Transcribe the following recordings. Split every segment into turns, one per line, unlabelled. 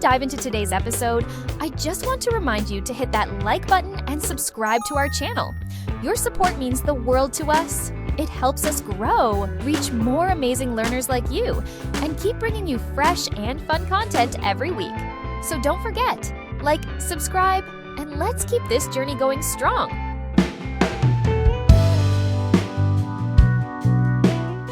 dive into today's episode, I just want to remind you to hit that like button and subscribe to our channel. Your support means the world to us. It helps us grow, reach more amazing learners like you, and keep bringing you fresh and fun content every week. So don't forget, like, subscribe, and let's keep this journey going strong.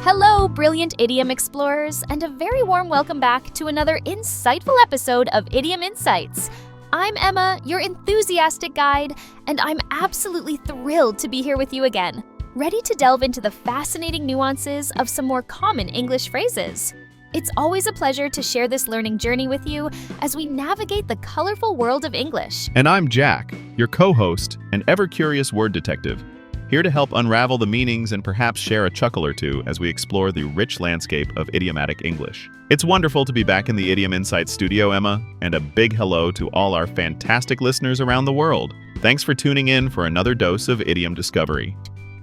Hello, brilliant idiom explorers, and a very warm welcome back to another insightful episode of Idiom Insights. I'm Emma, your enthusiastic guide, and I'm absolutely thrilled to be here with you again, ready to delve into the fascinating nuances of some more common English phrases. It's always a pleasure to share this learning journey with you as we navigate the colorful world of English.
And I'm Jack, your co-host and ever-curious word detective, here to help unravel the meanings and perhaps share a chuckle or two as we explore the rich landscape of idiomatic English. It's wonderful to be back in the Idiom Insights studio, Emma, and a big hello to all our fantastic listeners around the world. Thanks for tuning in for another dose of idiom discovery.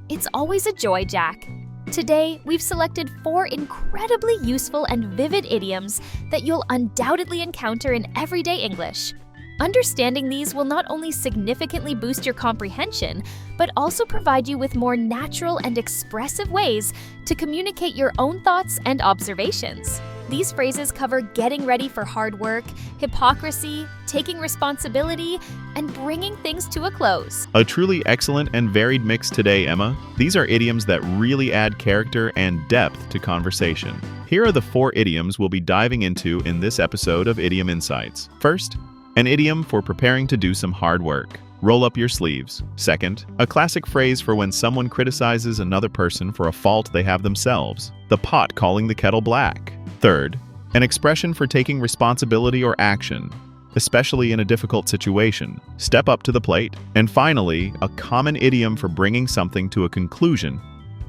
It's always a joy, Jack. Today, we've selected 4 incredibly useful and vivid idioms that you'll undoubtedly encounter in everyday English. Understanding these will not only significantly boost your comprehension, but also provide you with more natural and expressive ways to communicate your own thoughts and observations. These phrases cover getting ready for hard work, hypocrisy, taking responsibility, and bringing things to a close.
A truly excellent and varied mix today, Emma. These are idioms that really add character and depth to conversation. Here are the 4 idioms we'll be diving into in this episode of Idiom Insights. First, an idiom for preparing to do some hard work. Roll up your sleeves. Second, a classic phrase for when someone criticizes another person for a fault they have themselves. The pot calling the kettle black. Third, an expression for taking responsibility or action, especially in a difficult situation. Step up to the plate. And finally, a common idiom for bringing something to a conclusion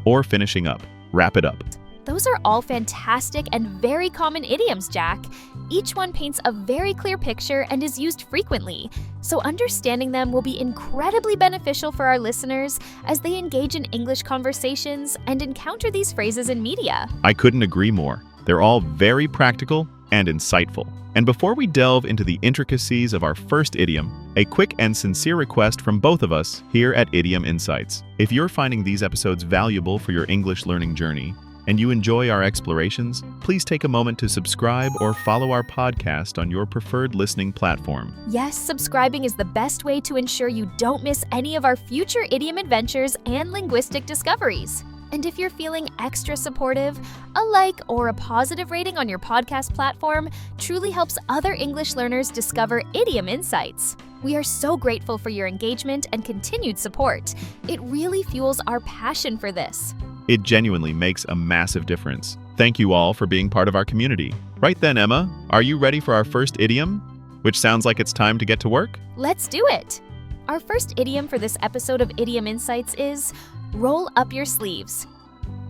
or finishing up. Wrap it up.
Those are all fantastic and very common idioms, Jack. Each one paints a very clear picture and is used frequently, so understanding them will be incredibly beneficial for our listeners as they engage in English conversations and encounter these phrases in media.
I couldn't agree more. They're all very practical and insightful. And before we delve into the intricacies of our first idiom, a quick and sincere request from both of us here at Idiom Insights. If you're finding these episodes valuable for your English learning journey, and you enjoy our explorations, please take a moment to subscribe or follow our podcast on your preferred listening platform.
Yes, subscribing is the best way to ensure you don't miss any of our future idiom adventures and linguistic discoveries. And if you're feeling extra supportive, a like or a positive rating on your podcast platform truly helps other English learners discover Idiom Insights. We are so grateful for your engagement and continued support. It really fuels our passion for this.
It genuinely makes a massive difference. Thank you all for being part of our community. Right then, Emma, are you ready for our first idiom? Which sounds like it's time to get to work?
Let's do it! Our first idiom for this episode of Idiom Insights is roll up your sleeves.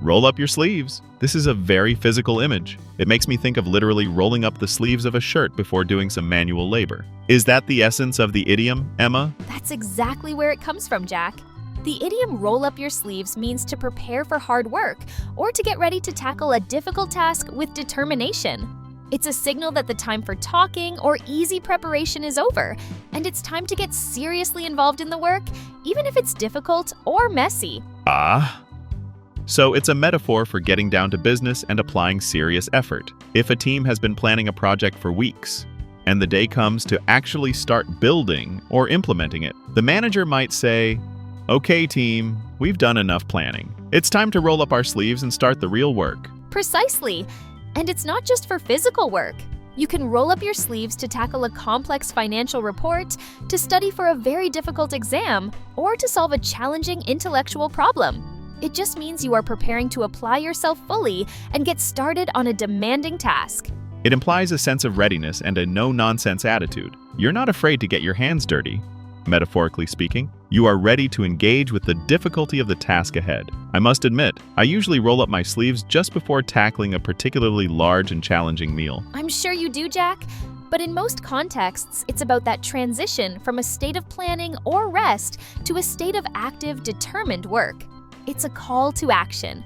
Roll up your sleeves. This is a very physical image. It makes me think of literally rolling up the sleeves of a shirt before doing some manual labor. Is that the essence of the idiom, Emma?
That's exactly where it comes from, Jack. The idiom roll up your sleeves means to prepare for hard work or to get ready to tackle a difficult task with determination. It's a signal that the time for talking or easy preparation is over, and it's time to get seriously involved in the work, even if it's difficult or messy.
So it's a metaphor for getting down to business and applying serious effort. If a team has been planning a project for weeks, and the day comes to actually start building or implementing it, the manager might say, "Okay, team, we've done enough planning. It's time to roll up our sleeves and start the real work."
Precisely. And it's not just for physical work. You can roll up your sleeves to tackle a complex financial report, to study for a very difficult exam, or to solve a challenging intellectual problem. It just means you are preparing to apply yourself fully and get started on a demanding task.
It implies a sense of readiness and a no-nonsense attitude. You're not afraid to get your hands dirty. Metaphorically speaking, you are ready to engage with the difficulty of the task ahead. I must admit, I usually roll up my sleeves just before tackling a particularly large and challenging meal.
I'm sure you do, Jack, but in most contexts, it's about that transition from a state of planning or rest to a state of active, determined work. It's a call to action.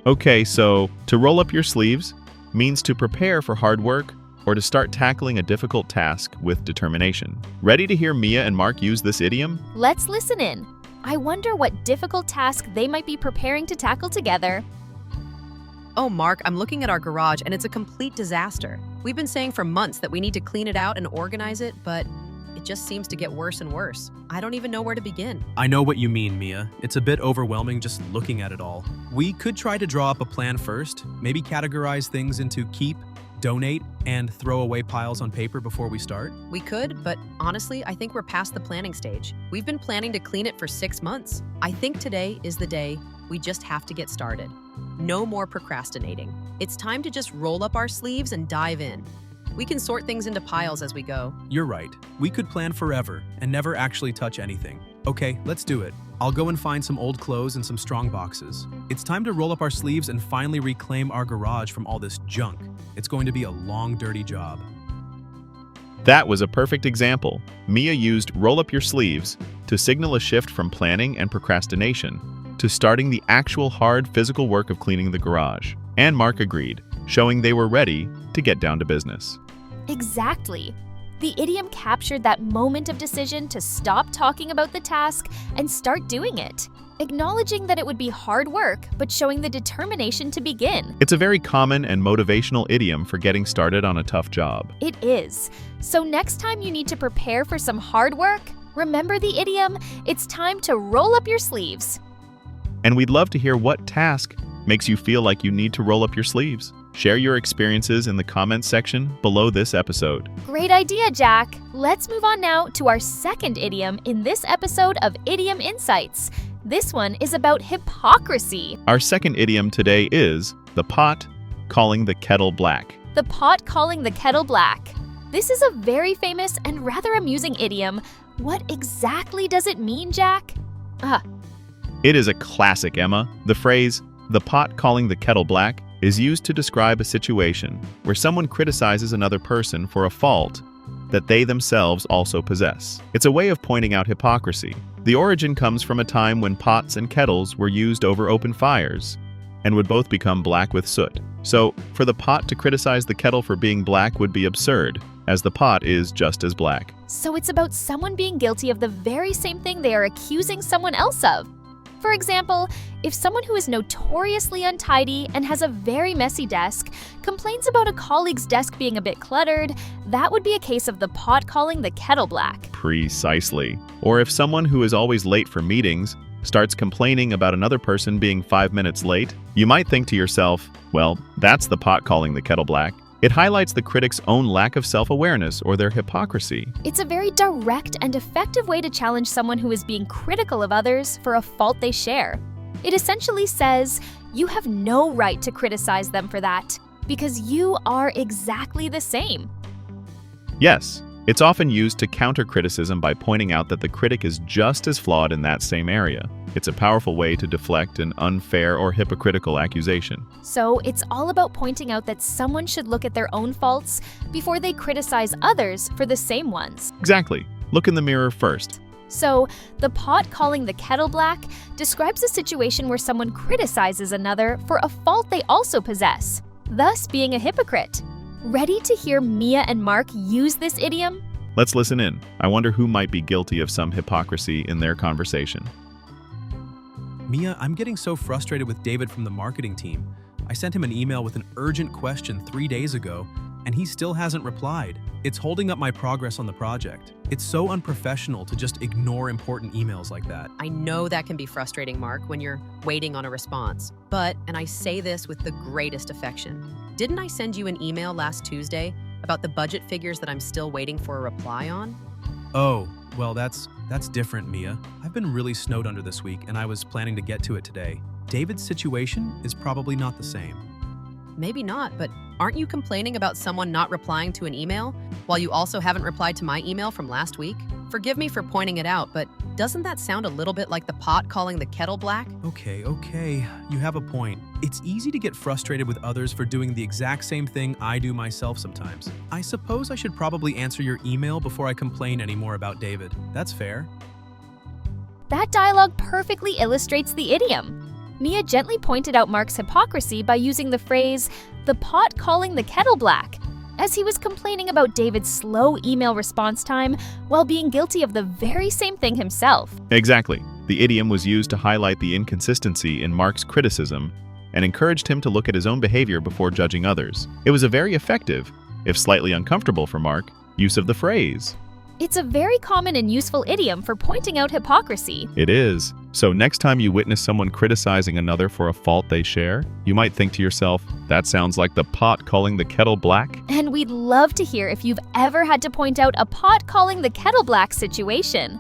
Okay, so to roll up your sleeves means to prepare for hard work or to start tackling a difficult task with determination. Ready to hear Mia and Mark use this idiom?
Let's listen in. I wonder what difficult task they might be preparing to tackle together.
Oh, Mark, I'm looking at our garage and it's a complete disaster. We've been saying for months that we need to clean it out and organize it, but it just seems to get worse and worse. I don't even know where to begin.
I know what you mean, Mia. It's a bit overwhelming just looking at it all. We could try to draw up a plan first, maybe categorize things into keep, donate, and throw away piles on paper before we start.
We could, but honestly, I think we're past the planning stage. We've been planning to clean it for 6 months. I think today is the day we just have to get started. No more procrastinating. It's time to just roll up our sleeves and dive in. We can sort things into piles as we go.
You're right. We could plan forever and never actually touch anything. Okay, let's do it. I'll go and find some old clothes and some strong boxes. It's time to roll up our sleeves and finally reclaim our garage from all this junk. It's going to be a long, dirty job.
That was a perfect example. Mia used roll up your sleeves to signal a shift from planning and procrastination to starting the actual hard physical work of cleaning the garage. And Mark agreed, showing they were ready to get down to business.
Exactly. The idiom captured that moment of decision to stop talking about the task and start doing it, acknowledging that it would be hard work, but showing the determination to begin.
It's a very common and motivational idiom for getting started on a tough job.
It is. So next time you need to prepare for some hard work, remember the idiom, it's time to roll up your sleeves.
And we'd love to hear what task makes you feel like you need to roll up your sleeves. Share your experiences in the comments section below this episode.
Great idea, Jack. Let's move on now to our second idiom in this episode of Idiom Insights. This one is about hypocrisy.
Our second idiom today is the pot calling the kettle black.
The pot calling the kettle black. This is a very famous and rather amusing idiom. What exactly does it mean, Jack?
It is a classic, Emma. The phrase, the pot calling the kettle black, is used to describe a situation where someone criticizes another person for a fault that they themselves also possess. It's a way of pointing out hypocrisy. The origin comes from a time when pots and kettles were used over open fires and would both become black with soot. So, for the pot to criticize the kettle for being black would be absurd, as the pot is just as black.
So it's about someone being guilty of the very same thing they are accusing someone else of. For example, if someone who is notoriously untidy and has a very messy desk complains about a colleague's desk being a bit cluttered, that would be a case of the pot calling the kettle black.
Precisely. Or if someone who is always late for meetings starts complaining about another person being 5 minutes late, you might think to yourself, well, that's the pot calling the kettle black. It highlights the critic's own lack of self-awareness or their hypocrisy.
It's a very direct and effective way to challenge someone who is being critical of others for a fault they share. It essentially says, you have no right to criticize them for that, because you are exactly the same.
Yes, it's often used to counter criticism by pointing out that the critic is just as flawed in that same area. It's a powerful way to deflect an unfair or hypocritical accusation.
So it's all about pointing out that someone should look at their own faults before they criticize others for the same ones.
Exactly. Look in the mirror first.
So, the pot calling the kettle black describes a situation where someone criticizes another for a fault they also possess, thus being a hypocrite. Ready to hear Mia and Mark use this idiom?
Let's listen in. I wonder who might be guilty of some hypocrisy in their conversation.
Mia, I'm getting so frustrated with David from the marketing team. I sent him an email with an urgent question 3 days ago, and he still hasn't replied. It's holding up my progress on the project. It's so unprofessional to just ignore important emails like that.
I know that can be frustrating, Mark, when you're waiting on a response. But, and I say this with the greatest affection, didn't I send you an email last Tuesday about the budget figures that I'm still waiting for a reply on?
Oh, well, that's different, Mia. I've been really snowed under this week, and I was planning to get to it today. David's situation is probably not the same.
Maybe not, but aren't you complaining about someone not replying to an email while you also haven't replied to my email from last week? Forgive me for pointing it out, but doesn't that sound a little bit like the pot calling the kettle black?
Okay, you have a point. It's easy to get frustrated with others for doing the exact same thing I do myself sometimes. I suppose I should probably answer your email before I complain anymore about David. That's fair.
That dialogue perfectly illustrates the idiom. Mia gently pointed out Mark's hypocrisy by using the phrase, the pot calling the kettle black. as he was complaining about David's slow email response time while being guilty of the very same thing himself.
Exactly. The idiom was used to highlight the inconsistency in Mark's criticism and encouraged him to look at his own behavior before judging others. It was a very effective, if slightly uncomfortable for Mark, use of the phrase.
It's a very common and useful idiom for pointing out hypocrisy.
It is. So next time you witness someone criticizing another for a fault they share, you might think to yourself, that sounds like the pot calling the kettle black.
And we'd love to hear if you've ever had to point out a pot calling the kettle black situation.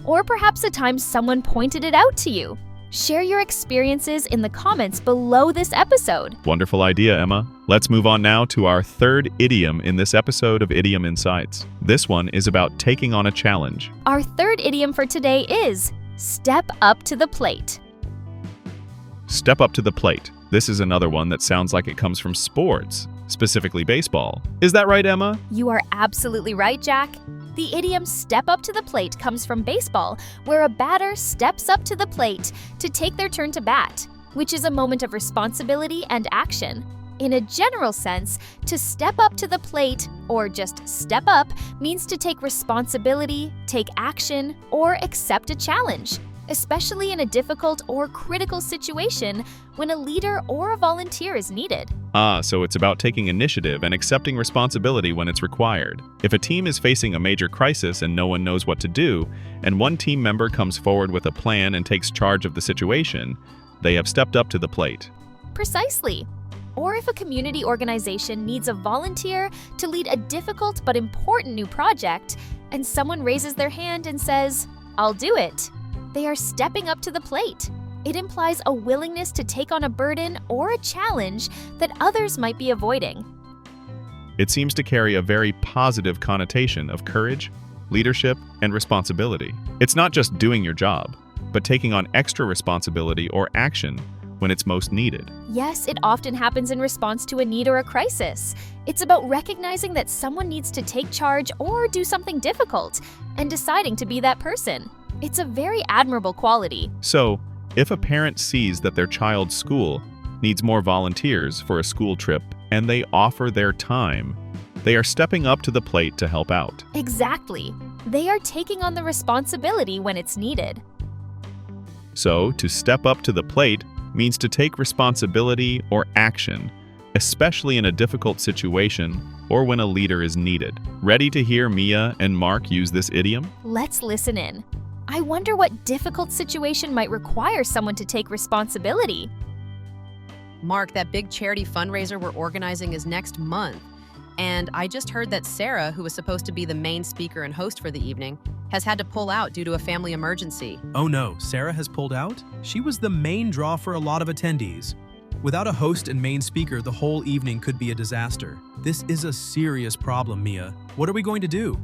Or perhaps a time someone pointed it out to you. Share your experiences in the comments below this episode.
Wonderful idea, Emma. Let's move on now to our third idiom in this episode of Idiom Insights. This one is about taking on a challenge.
Our third idiom for today is step up to the plate.
Step up to the plate. This is another one that sounds like it comes from sports, specifically baseball. Is that right, Emma?
You are absolutely right, Jack. The idiom step up to the plate comes from baseball, where a batter steps up to the plate to take their turn to bat, which is a moment of responsibility and action. In a general sense, to step up to the plate, or just step up, means to take responsibility, take action, or accept a challenge, especially in a difficult or critical situation when a leader or a volunteer is needed.
So it's about taking initiative and accepting responsibility when it's required. If a team is facing a major crisis and no one knows what to do, and one team member comes forward with a plan and takes charge of the situation, they have stepped up to the plate.
Precisely. Or if a community organization needs a volunteer to lead a difficult but important new project, and someone raises their hand and says, "I'll do it," they are stepping up to the plate. It implies a willingness to take on a burden or a challenge that others might be avoiding.
It seems to carry a very positive connotation of courage, leadership, and responsibility. It's not just doing your job, but taking on extra responsibility or action when it's most needed.
Yes, it often happens in response to a need or a crisis. It's about recognizing that someone needs to take charge or do something difficult, and deciding to be that person. It's a very admirable quality.
So, if a parent sees that their child's school needs more volunteers for a school trip and they offer their time, they are stepping up to the plate to help out.
Exactly. They are taking on the responsibility when it's needed.
So, to step up to the plate means to take responsibility or action, especially in a difficult situation or when a leader is needed. Ready to hear Mia and Mark use this idiom?
Let's listen in. I wonder what difficult situation might require someone to take responsibility.
Mark, that big charity fundraiser we're organizing is next month. And I just heard that Sarah, who was supposed to be the main speaker and host for the evening, has had to pull out due to a family emergency.
Oh no, Sarah has pulled out? She was the main draw for a lot of attendees. Without a host and main speaker, the whole evening could be a disaster. This is a serious problem, Mia. What are we going to do?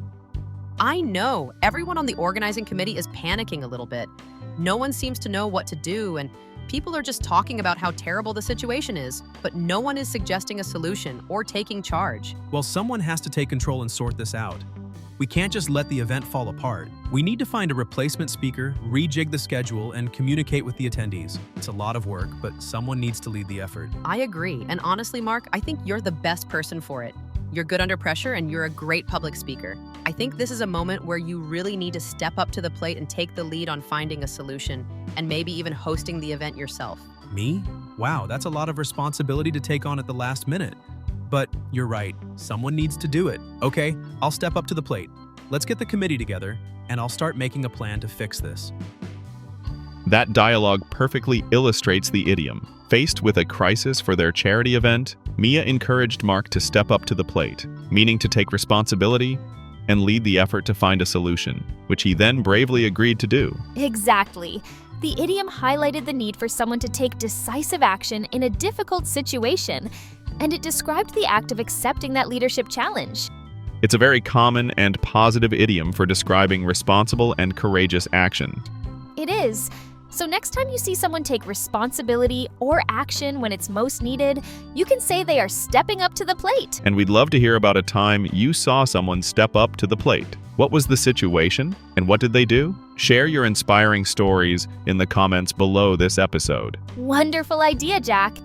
I know. Everyone on the organizing committee is panicking a little bit. No one seems to know what to do, and people are just talking about how terrible the situation is, but no one is suggesting a solution or taking charge.
Well, someone has to take control and sort this out. We can't just let the event fall apart. We need to find a replacement speaker, rejig the schedule, and communicate with the attendees. It's a lot of work, but someone needs to lead the effort.
I agree, and honestly, Mark, I think you're the best person for it. You're good under pressure, and you're a great public speaker. I think this is a moment where you really need to step up to the plate and take the lead on finding a solution, and maybe even hosting the event yourself.
Me? Wow, that's a lot of responsibility to take on at the last minute. But you're right, someone needs to do it. Okay, I'll step up to the plate. Let's get the committee together, and I'll start making a plan to fix this.
That dialogue perfectly illustrates the idiom. Faced with a crisis for their charity event, Mia encouraged Mark to step up to the plate, meaning to take responsibility and lead the effort to find a solution, which he then bravely agreed to do.
Exactly. The idiom highlighted the need for someone to take decisive action in a difficult situation, and it described the act of accepting that leadership challenge.
It's a very common and positive idiom for describing responsible and courageous action.
It is. So next time you see someone take responsibility or action when it's most needed, you can say they are stepping up to the plate.
And we'd love to hear about a time you saw someone step up to the plate. What was the situation, and what did they do? Share your inspiring stories in the comments below this episode.
Wonderful idea, Jack.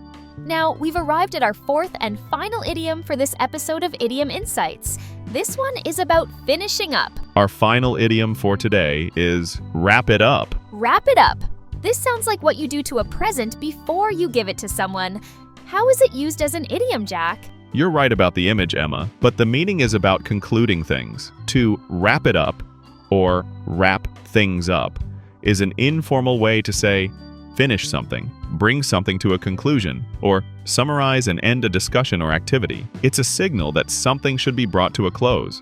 Now, we've arrived at our fourth and final idiom for this episode of Idiom Insights. This one is about finishing up.
Our final idiom for today is wrap it up.
Wrap it up. This sounds like what you do to a present before you give it to someone. How is it used as an idiom, Jack?
You're right about the image, Emma, but the meaning is about concluding things. To wrap it up, or wrap things up, is an informal way to say finish something, bring something to a conclusion, or summarize and end a discussion or activity. It's a signal that something should be brought to a close.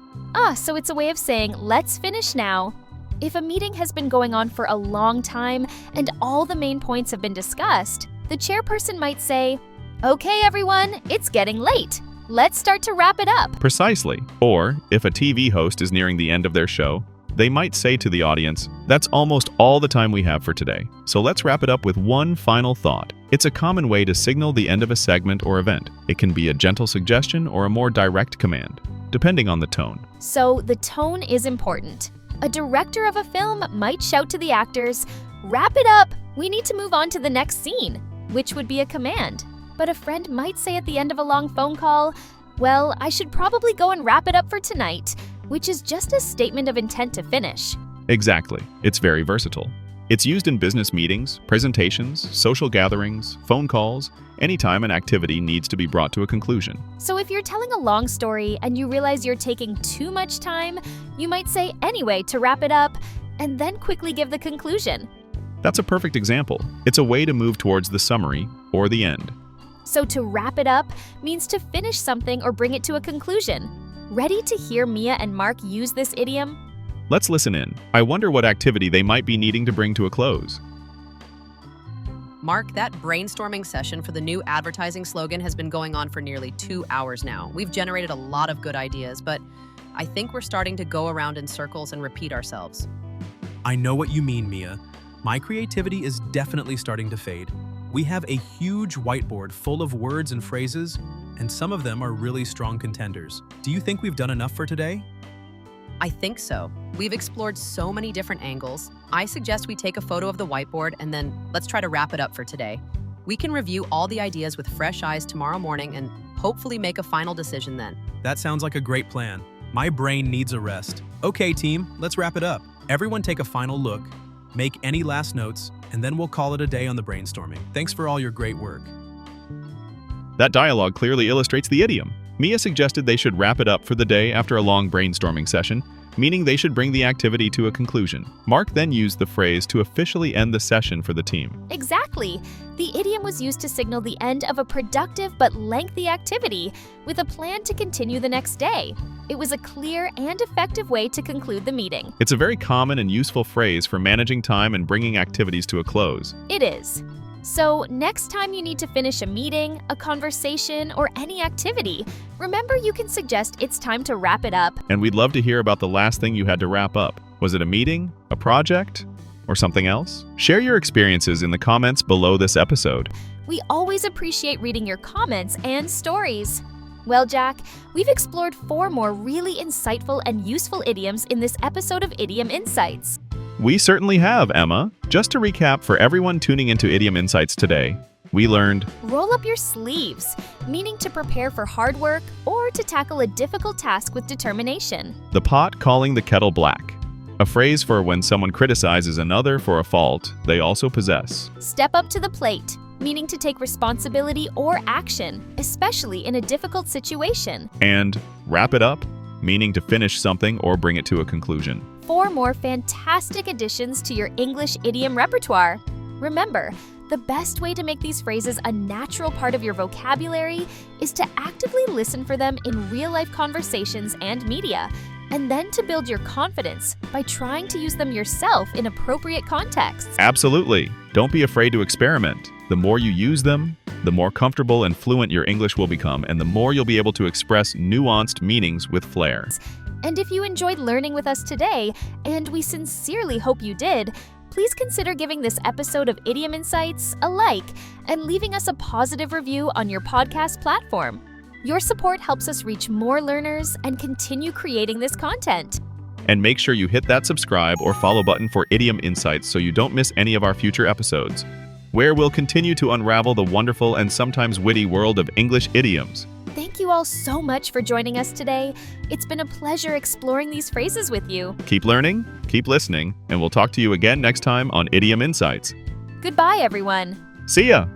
So it's a way of saying, let's finish now. If a meeting has been going on for a long time and all the main points have been discussed, the chairperson might say, "Okay, everyone, it's getting late. Let's start to wrap it up."
Precisely. Or, if a TV host is nearing the end of their show, they might say to the audience, "That's almost all the time we have for today. So let's wrap it up with one final thought." It's a common way to signal the end of a segment or event. It can be a gentle suggestion or a more direct command, depending on the tone.
So the tone is important. A director of a film might shout to the actors, "Wrap it up! We need to move on to the next scene," which would be a command. But a friend might say at the end of a long phone call, "Well, I should probably go and wrap it up for tonight," which is just a statement of intent to finish.
Exactly. It's very versatile. It's used in business meetings, presentations, social gatherings, phone calls, anytime an activity needs to be brought to a conclusion.
So if you're telling a long story and you realize you're taking too much time, you might say "anyway" to wrap it up, and then quickly give the conclusion.
That's a perfect example. It's a way to move towards the summary or the end.
So to wrap it up means to finish something or bring it to a conclusion. Ready to hear Mia and Mark use this idiom?
Let's listen in. I wonder what activity they might be needing to bring to a close.
Mark, that brainstorming session for the new advertising slogan has been going on for nearly 2 hours now. We've generated a lot of good ideas, but I think we're starting to go around in circles and repeat ourselves.
I know what you mean, Mia. My creativity is definitely starting to fade. We have a huge whiteboard full of words and phrases, and some of them are really strong contenders. Do you think we've done enough for today?
I think so. We've explored so many different angles. I suggest we take a photo of the whiteboard and then let's try to wrap it up for today. We can review all the ideas with fresh eyes tomorrow morning and hopefully make a final decision then.
That sounds like a great plan. My brain needs a rest. Okay, team, let's wrap it up. Everyone take a final look, make any last notes, and then we'll call it a day on the brainstorming. Thanks for all your great work.
That dialogue clearly illustrates the idiom. Mia suggested they should wrap it up for the day after a long brainstorming session, meaning they should bring the activity to a conclusion. Mark then used the phrase to officially end the session for the team.
Exactly. The idiom was used to signal the end of a productive but lengthy activity with a plan to continue the next day. It was a clear and effective way to conclude the meeting.
It's a very common and useful phrase for managing time and bringing activities to a close.
It is. So next time you need to finish a meeting, a conversation, or any activity, remember you can suggest it's time to wrap it up.
And we'd love to hear about the last thing you had to wrap up. Was it a meeting, a project, or something else? Share your experiences in the comments below this episode.
We always appreciate reading your comments and stories. Well, Jack, we've explored 4 more really insightful and useful idioms in this episode of Idiom Insights.
We certainly have, Emma. Just to recap for everyone tuning into Idiom Insights today, we learned
roll up your sleeves, meaning to prepare for hard work or to tackle a difficult task with determination.
the pot calling the kettle black, a phrase for when someone criticizes another for a fault they also possess.
Step up to the plate, meaning to take responsibility or action, especially in a difficult situation.
And wrap it up, meaning to finish something or bring it to a conclusion.
4 more fantastic additions to your English idiom repertoire. Remember, the best way to make these phrases a natural part of your vocabulary is to actively listen for them in real-life conversations and media, and then to build your confidence by trying to use them yourself in appropriate contexts.
Absolutely. Don't be afraid to experiment. The more you use them, the more comfortable and fluent your English will become, and the more you'll be able to express nuanced meanings with flair.
And if you enjoyed learning with us today, and we sincerely hope you did, please consider giving this episode of Idiom Insights a like and leaving us a positive review on your podcast platform. Your support helps us reach more learners and continue creating this content.
And make sure you hit that subscribe or follow button for Idiom Insights so you don't miss any of our future episodes. where we'll continue to unravel the wonderful and sometimes witty world of English idioms.
Thank you all so much for joining us today. It's been a pleasure exploring these phrases with you.
Keep learning, keep listening, and we'll talk to you again next time on Idiom Insights.
Goodbye, everyone.
See ya!